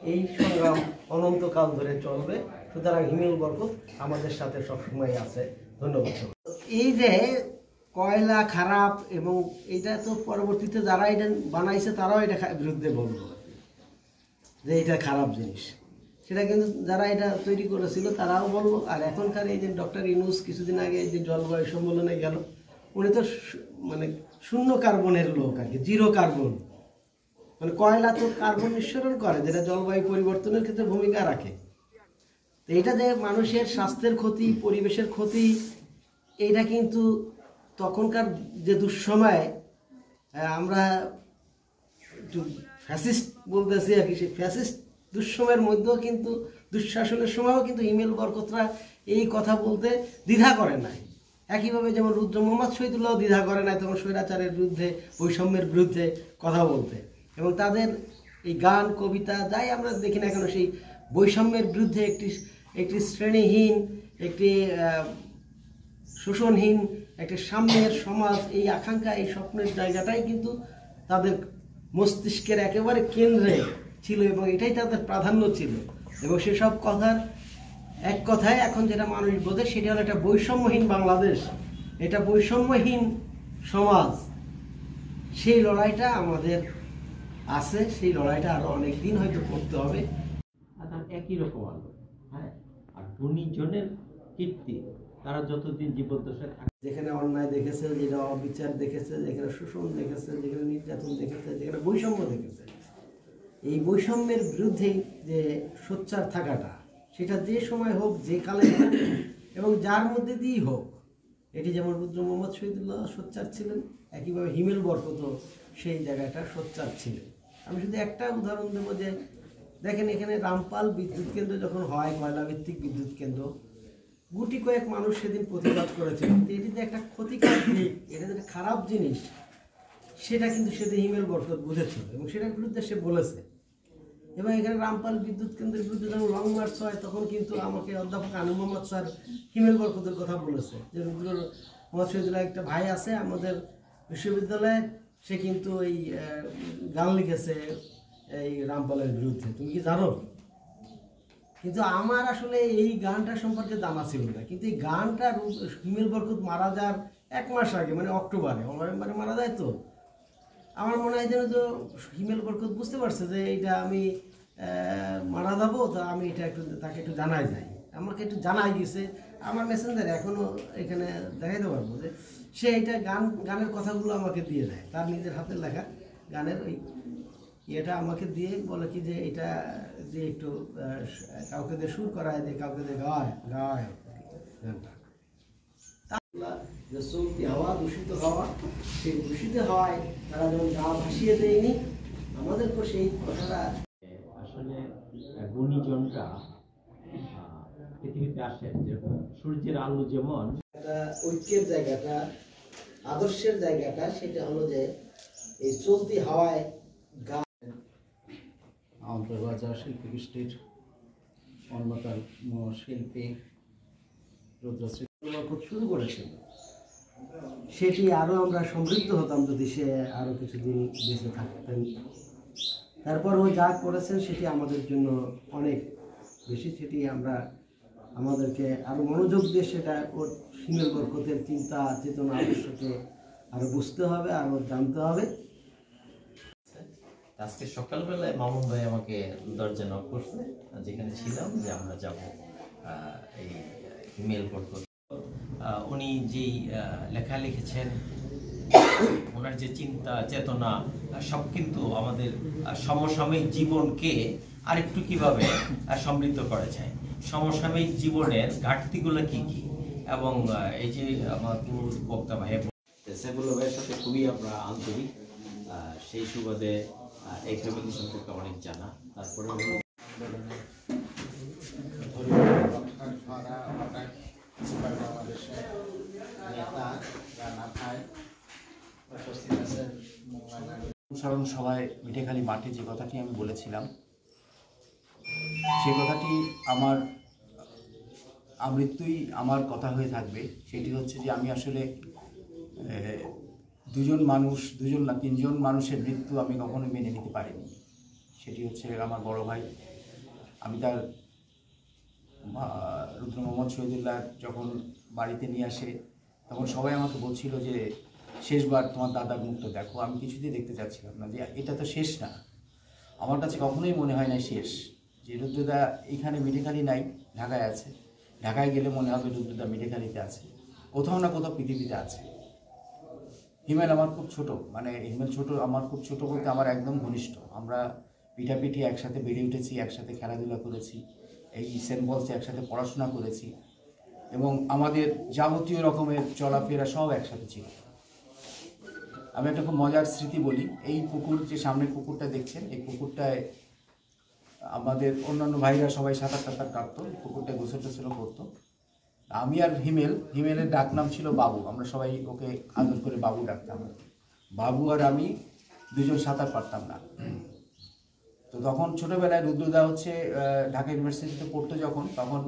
এই সংগ্রাম অনন্তকাল ধরে চলবে। সুতরাং হিমেল বরকত আমাদের সাথে সবসময় আছে। ধন্যবাদ। এই যে কয়লা খারাপ, এবং এটা তো পরবর্তীতে যারা এটা বানাইছে তারাও এটা বিরুদ্ধে বলবো যে এটা খারাপ জিনিস, সেটা কিন্তু যারা এটা তৈরি করেছিল তারাও বলবো। আর এখনকার এই যে ডক্টর ইউনূস কিছুদিন আগে এই যে জলবায়ু সম্মেলনে গেল, উনি তো মানে শূন্য কার্বনের লোক আর কি, জিরো কার্বন। মানে কয়লা তো কার্বন নিঃসরণ করে, যেটা জলবায়ু পরিবর্তনের ক্ষেত্রে ভূমিকা রাখে। তো এটা যে মানুষের স্বাস্থ্যের ক্ষতি, পরিবেশের ক্ষতি, এইটা কিন্তু তখনকার যে দুঃসময় আমরা একটু ফ্যাসিস্ট বলতেছি আর কি, সেই ফ্যাসিস্ট দুঃসময়ের মধ্যেও কিন্তু, দুঃশাসনের সময়ও কিন্তু হিমেল বরকতরা এই কথা বলতে দ্বিধা করে নাই। একইভাবে যেমন রুদ্র মোহাম্মদ শহীদুল্লাহ দ্বিধা করে নাই তখন স্বৈরাচারের বিরুদ্ধে, বৈষম্যের বিরুদ্ধে কথা বলতে। এবং তাদের এই গান, কবিতা যাই আমরা দেখি না কেন, সেই বৈষম্যের বিরুদ্ধে একটি শ্রেণীহীন, একটি শোষণহীন, একটি সাম্যের সমাজ, এই আকাঙ্ক্ষা, এই স্বপ্নের জায়গাটাই কিন্তু তাদের মস্তিষ্কের একেবারে কেন্দ্রে ছিল, এবং এটাই তাদের প্রাধান্য ছিল। এবং সেসব কথার এক কথায় এখন যেটা মানুষ বোঝে সেটা হলো একটা বৈষম্যহীন বাংলাদেশ, এটা বৈষম্যহীন সমাজ। সেই লড়াইটা আমাদের আছে, সেই লড়াইটা আরো অনেক দিন হয়তো করতে হবে। একই রকম আলো, হ্যাঁ। আর গুণীজনের কীর্তি তারা যতদিন জীবদ্দশায় থাকে, যেখানে অন্যায় দেখেছে, যেটা অবিচার দেখেছে, যেখানে শোষণ দেখেছে, যেখানে নির্যাতন দেখেছে, যেখানে বৈষম্য দেখেছে, এই বৈষম্যের বিরুদ্ধে যে সোচ্চার থাকাটা, সেটা যে সময় হোক, যে কালে হোক, এবং যার মধ্যে দিয়েই হোক, এটি যেমন রুদ্র মোহাম্মদ শহীদুল্লাহ সোচ্চার ছিলেন, একইভাবে হিমেল বরকত সেই জায়গাটা সোচ্চার ছিলেন। আমি শুধু একটা উদাহরণ দেবো যে দেখেন, এখানে রামপাল বিদ্যুৎ কেন্দ্র যখন হয়, কয়লাভিত্তিক বিদ্যুৎ কেন্দ্র, গুটি কয়েক মানুষ সেদিন প্রতিবাদ করেছে, কিন্তু এটি যে একটা ক্ষতিকর দিক, এটা যে খারাপ জিনিস, সেটা কিন্তু সেদিন হিমেল বরকত বুঝেছিল এবং সেটার বিরুদ্ধে সে বলেছে। এবং এখানে রামপাল বিদ্যুৎ কেন্দ্রের বিরুদ্ধে যখন লং মার্চ হয়, তখন কিন্তু আমাকে অধ্যাপক আনু মোহাম্মদ স্যার হিমেল বরকতের কথা বলেছে যে রুদ্র মোহাম্মদ শহীদুল্লাহ একটা ভাই আছে আমাদের বিশ্ববিদ্যালয়ে, সে কিন্তু এই গান লিখেছে এই রামপালের বিরুদ্ধে, তুমি কি জানো? কিন্তু আমার আসলে এই গানটা সম্পর্কে জানা ছিল না। কিন্তু এই গানটা হিমেল বরকত মারা যাওয়ার 1 মাস আগে, মানে অক্টোবরে, নভেম্বরে মারা যায়। তো আমার মনে হয় যেন তো হিমেল বরকত বুঝতে পারছে যে এইটা আমি মারা যাবো, তো আমি এটা একটু তাকে একটু জানাই যাই, আমাকে একটু জানাই গেছে। আমার মেসেঞ্জারে এখনও এখানে দেখাইতে পারবো যে সে এইটা গানের কথাগুলো আমাকে দিয়ে দেয়, তার নিজের হাতের লেখা গানের ওই এটা আমাকে দিয়ে বলে কি যে এটা যে একটু কাউকে দিয়ে সুর করায়, দিয়ে কাউকে দিয়ে গাওয়ায় গানটা। যে চলতি হাওয়া, দূষিত হাওয়া, সেই দূষিত হাওয়ায় তারা যখন গা ভাসিয়ে দেয়নি, আমাদেরকে সেই কথাটা আসলে গুণীজনরা পৃথিবীতে আসেন যেরকম সূর্যের আলো, যেমন একটা ঐক্যের জায়গাটা, আদর্শের জায়গাটা, সেটা হলো যে এই চলতি হাওয়ায় গা। আন্তর্বাজার শিল্পী গোষ্ঠীর অন্যতম শিল্পী রুদ্রশ্রী শুরু করেছিল, সেটি আরো আমরা সমৃদ্ধ হতাম যদি সে আরো কিছুদিন বেঁচে থাকতেন। তারপর ও যা করেছেন সেটি আমাদের জন্য অনেক বেশি, সেটি আমরা আমাদেরকে আরো মনোযোগ দিয়ে সেটা ওর হিমেল বরকতের চিন্তা, চেতনা, আদর্শকে আরো বুঝতে হবে, আরো জানতে হবে। আজকে সকালবেলায় মামুন ভাই আমাকে দরজা নক করছে, যেখানে ছিলাম, যে আমরা যাব এই হিমেল বরকত। উনি যেই লেখা লিখেছেন, ওনার যে চিন্তা চেতনা, সব কিন্তু আমাদের সমসাময়িক জীবনকে আরেকটু কিভাবে সমৃদ্ধ করা যায়, সমসাময়িক জীবনের ঘাটতিগুলো কি কি, এবং এই যে আমার পুরো বক্তা ভাই সাইফুল্লাহ ভাইয়ের সাথে খুবই আমরা আন্তরিক, সেই সুবাদে এই ফ্যামিলি সম্পর্কে অনেক জানা। তারপরে অনুসরণ সভায় মিঠেখালি মাঠে যে কথাটি আমি বলেছিলাম, সেই কথাটি আমার আমৃত্যুই আমার কথা হয়ে থাকবে। সেটি হচ্ছে যে আমি আসলে 2 জন মানুষ, 2 জন না 3 জন মানুষের মৃত্যু আমি কখনো মেনে নিতে পারিনি। সেটি হচ্ছে আমার বড় ভাই। আমি তার রুদ্র মোহাম্মদ শহীদুল্লাহ যখন বাড়িতে নিয়ে আসে তখন সবাই আমাকে বলছিল যে শেষবার তোমার দাদার মুখটা দেখো। আমি কিছুতেই দেখতে চাচ্ছিলাম না, যে এটা তো শেষ না। আমার কাছে কখনোই মনে হয় না শেষ, যে রুদ্রদা এখানে মিঠেখালি নাই, ঢাকায় আছে। ঢাকায় গেলে মনে হবে রুদ্রদা মিঠেখালিতে আছে, কোথাও না কোথাও পৃথিবীতে আছে। হিমেল আমার খুব ছোট, মানে হিমেল ছোট, আমার খুব ছোট বলতে আমার একদম ঘনিষ্ঠ। আমরা পিঠাপিঠি একসাথে বেড়ে উঠেছি, একসাথে খেলাধুলা করেছি, এই সেন্ট পলসে একসাথে পড়াশোনা করেছি, এবং আমাদের যাবতীয় রকমের চলাফেরা সব একসাথে ছিল। আমি একটা খুব মজার স্মৃতি বলি। এই পুকুর, যে সামনের পুকুরটা দেখছেন, এই পুকুরটায় আমাদের অন্যান্য ভাইরা সবাই সাঁতার কাটতো, পুকুরটায় গোসল টোসলও করতো। আমি আর হিমেলের ডাক নাম ছিল বাবু, আমরা সবাই ওকে আদর করে বাবু ডাকতাম। বাবু আর আমি দুজন সাঁতার পারতাম না। তো তখন ছোটোবেলায় রুদ্রদা হচ্ছে ঢাকা ইউনিভার্সিটিতে পড়তো যখন, তখন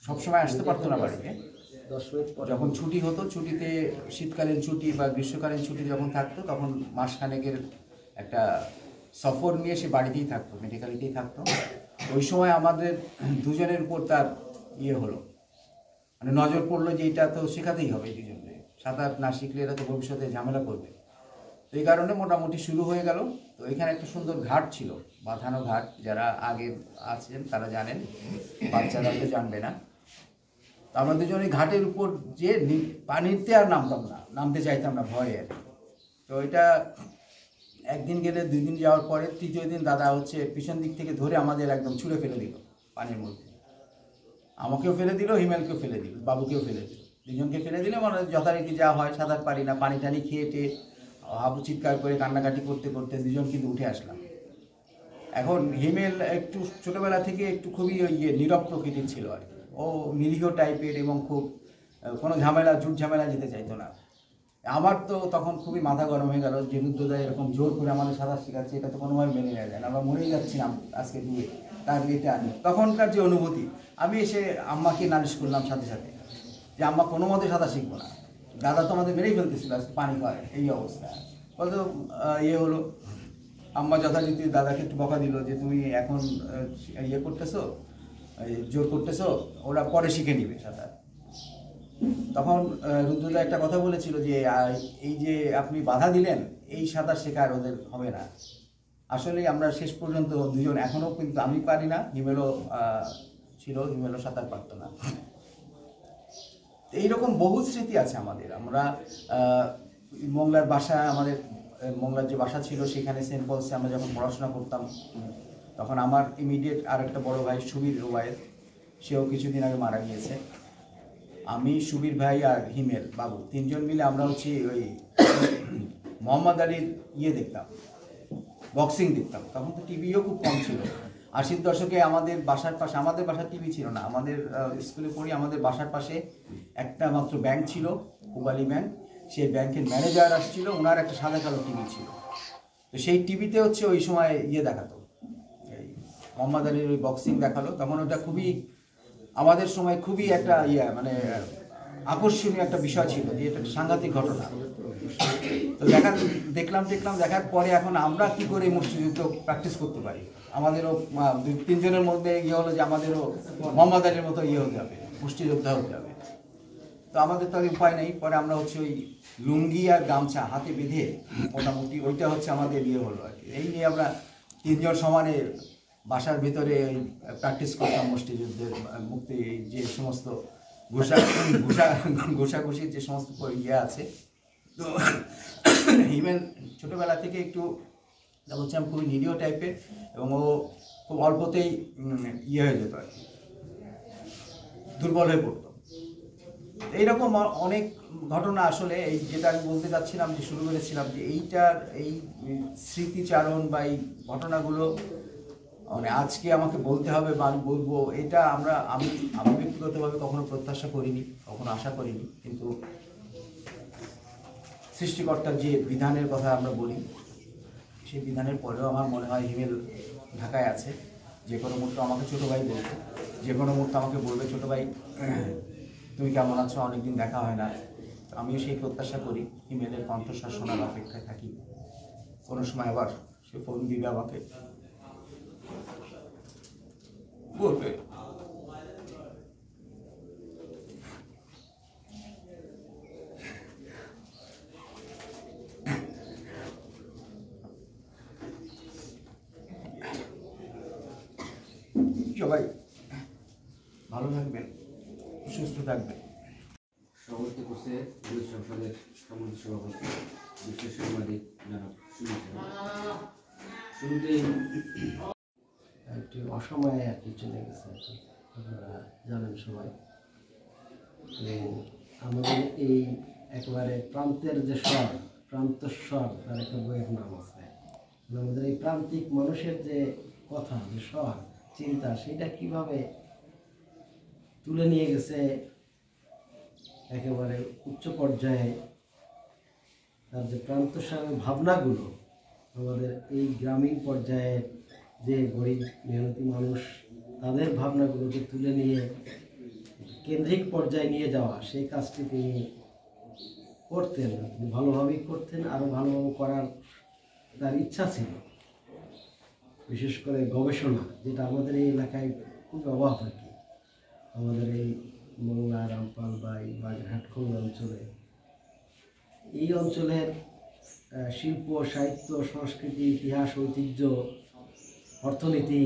সবসময় আসতে পারতো না বাড়িতে। যখন ছুটি হতো, ছুটিতে শীতকালীন ছুটি বা গ্রীষ্মকালীন ছুটি যখন থাকতো, তখন মাসখানেকের একটা সফর নিয়ে সে বাড়িতেই থাকতো, মেডিকেলিতেই থাকতো। ওই সময় আমাদের দুজনের উপর তার হলো, মানে নজর পড়লো যে এটা তো শেখাতেই হবে দুজনকে, সাঁতার না শিখলে এরা তো ভবিষ্যতে ঝামেলা করবে। তো এই কারণে মোটামুটি শুরু হয়ে গেল। তো এখানে একটা সুন্দর ঘাট ছিল, বাঁধানো ঘাট, যারা আগে আছেন তারা জানেন, বাচ্চারা তো জানবে না। তো আমরা দুজন এই ঘাটের উপর যে পানিতে আর নামতে চাইতাম না, ভয়ে। তো এটা একদিন গেলে, 2 দিন যাওয়ার পরে 3য় দিন দাদা হচ্ছে পিছন দিক থেকে ধরে আমাদের একদম ছুঁড়ে ফেলে দিল পানির মধ্যে। আমাকেও ফেলে দিল, হিমেলকেও ফেলে দিল, বাবুকেও ফেলে দিল, দুজনকে ফেলে দিলে। মানে যথারীতি যা হয়, সাঁতার পারি না, পানি টানি খেয়ে হাবু চিৎকার করে কান্নাকাটি করতে করতে দুজন কিন্তু উঠে আসলাম। এখন হিমেল একটু ছোটোবেলা থেকে একটু খুবই নীরব প্রকৃতির ছিল আর কি। ও নিরীহ টাইপের এবং খুব কোনো ঝুট ঝামেলা যেতে চাইতো না। আমার তো তখন খুবই মাথা গরম হয়ে গেল যে রুদ্রদা এরকম জোর করে আমাদের সাঁতার শেখাচ্ছে, এটা তো কোনোভাবে মেনে নেওয়া যায় না, আমরা মরেই যাচ্ছিলাম আজকে ডুবে, তার বিয়েতে আনি। তখনকার যে অনুভূতি, আমি এসে আম্মাকে নালিশ করলাম সাথে সাথে যে আম্মা কোনো মতে সাঁতার শিখবো না, দাদা তো আমাদের মেরেই ফেলতেছিল আজকে পানি খায়, এই অবস্থা। বলতো হলো, আম্মা যথারীতি দাদাকে একটু বকা দিল যে তুমি এখন করতেছো, জোর করতেছো, ওরা পরে শিখে নিবে সাঁতার। তখন রুদ্রদা একটা কথা বলেছিল যে এই যে আপনি বাধা দিলেন, এই সাঁতার শেখার ওদের হবে না। আসলে আমরা শেষ পর্যন্ত দুজন, এখনও কিন্তু আমি পারি না, হিমেলও ছিল, হিমেলও সাঁতার পারতো না। এইরকম বহু স্মৃতি আছে আমাদের। আমরা মংলার বাসা, আমাদের মংলার যে বাসা ছিল সেখানে সেন্ট পলসে আমরা যখন পড়াশোনা করতাম, তখন আমার ইমিডিয়েট আর একটা বড় ভাই সুবীর রুবায়ের, সেও কিছুদিন আগে মারা গিয়েছে। আমি, সুবীর ভাই আর হিমেল বাবু, 3 জন মিলে আমরা হচ্ছে ওই মোহাম্মদ আলীর দেখতাম, বক্সিং দেখতাম। তখন তো টিভিও খুব কম ছিল। 80-র দশকে আমাদের বাসার পাশে, আমাদের বাসার টিভি ছিল না, আমাদের স্কুলে পড়ি, আমাদের বাসার পাশে একটা মাত্র ব্যাংক ছিল, পুবালি ব্যাংক। সেই ব্যাংকের ম্যানেজার আসছিল, ওনার একটা সাদা কালো টিভি ছিল। তো সেই টিভিতে হচ্ছে ওই সময় দেখাতো, এই মোহাম্মদ আলীর ওই বক্সিং দেখালো। তখন ওটা খুবই আমাদের সময় খুবই একটা মানে আকর্ষণীয় একটা বিষয় ছিল, যে এটা সাংঘাতিক ঘটনা। তো দেখার পরে এখন আমরা কি করে মুষ্টিযুদ্ধ প্র্যাকটিস করতে পারি, আমাদেরও 2-3 জনের মধ্যে হলো যে আমাদেরও মোহাম্মদ আলীর মতো হতে হবে, মুষ্টিযোদ্ধা হতে হবে। তো আমাদের তো উপায় নেই, পরে আমরা হচ্ছে ওই লুঙ্গি আর গামছা হাতে বেঁধে মোটামুটি ওইটা হচ্ছে আমাদের হলো আর কি। এই নিয়ে আমরা 3 জন সমানে বাসার ভিতরে প্র্যাকটিস করতাম মুষ্টিযুদ্ধের, মুক্তি যে সমস্ত ঘুষাঘুষির যে সমস্ত আছে। তো হিমেল ছোটোবেলা থেকে একটু বলছিলাম খুবই নিরীহ টাইপের, এবং ও খুব অল্পতেই হয়ে যেত আর কি, দুর্বল হয়ে পড়তো। এইরকম অনেক ঘটনা আসলে, এই যেটা আমি বলতে চাচ্ছিলাম, যে শুরু করেছিলাম, যে এই স্মৃতিচারণ বা এই ঘটনাগুলো মানে আজকে আমাকে বলতে হবে বা আমি বলবো, এটা আমি ব্যক্তিগতভাবে কখনো প্রত্যাশা করিনি, কখনো আশা করিনি। কিন্তু সৃষ্টিকর্তার যে বিধানের কথা আমরা বলি, সেই বিধানের পরেও আমার মনে হয় হিমেল ঢাকায় আছে। যে কোনো মুহূর্তে আমাকে ছোটো ভাই বলবে, যে কোনো মুহূর্তে আমাকে বলবে ছোটো ভাই তুমি কেমন আছো, অনেকদিন দেখা হয় না। আমিও সেই প্রত্যাশা করি, হিমেলের কণ্ঠস্বর শোনার অপেক্ষায় থাকি। কোনো সময় আবার সে ফোন দিবে আমাকে, বলবে সবাই ভালো থাকবেন, সুস্থ থাকবেন। সভাপতি করছে বিরোধী সংসদের সম্মানিত সভাপতি বিশ্ব সাংবাদিক জনাব সুনীল সাহা। শুরুতেই একটু অসময়ে আর কি চলে গেছে আর কি, আপনারা জানেন সবাই। এবং আমাদের এই একেবারে প্রান্তের যে স্বর, প্রান্তস্বর, তার একটা বইয়ের নাম আছে। আমাদের এই প্রান্তিক মানুষের যে কথা, যে স্বর, চিন্তা, সেটা কিভাবে তুলে নিয়ে গেছে একেবারে উচ্চ পর্যায়ে। তার যে প্রান্তস্বরের ভাবনাগুলো আমাদের এই গ্রামীণ পর্যায়ের যে গরিব মেহনতি মানুষ, তাদের ভাবনাগুলোকে তুলে নিয়ে কেন্দ্রিক পর্যায়ে নিয়ে যাওয়া, সেই কাজটি তিনি করতেন, ভালোভাবেই করতেন। আরও ভালোভাবে করার তার ইচ্ছা ছিল। বিশেষ করে গবেষণা, যেটা আমাদের এই এলাকায় খুব অভাব আর কি। আমাদের এই মোংলা, রামপাল বা এই বাগেরহাট খুলনা অঞ্চলে, এই অঞ্চলের শিল্প, সাহিত্য, সংস্কৃতি, ইতিহাস, ঐতিহ্য, অর্থনীতি,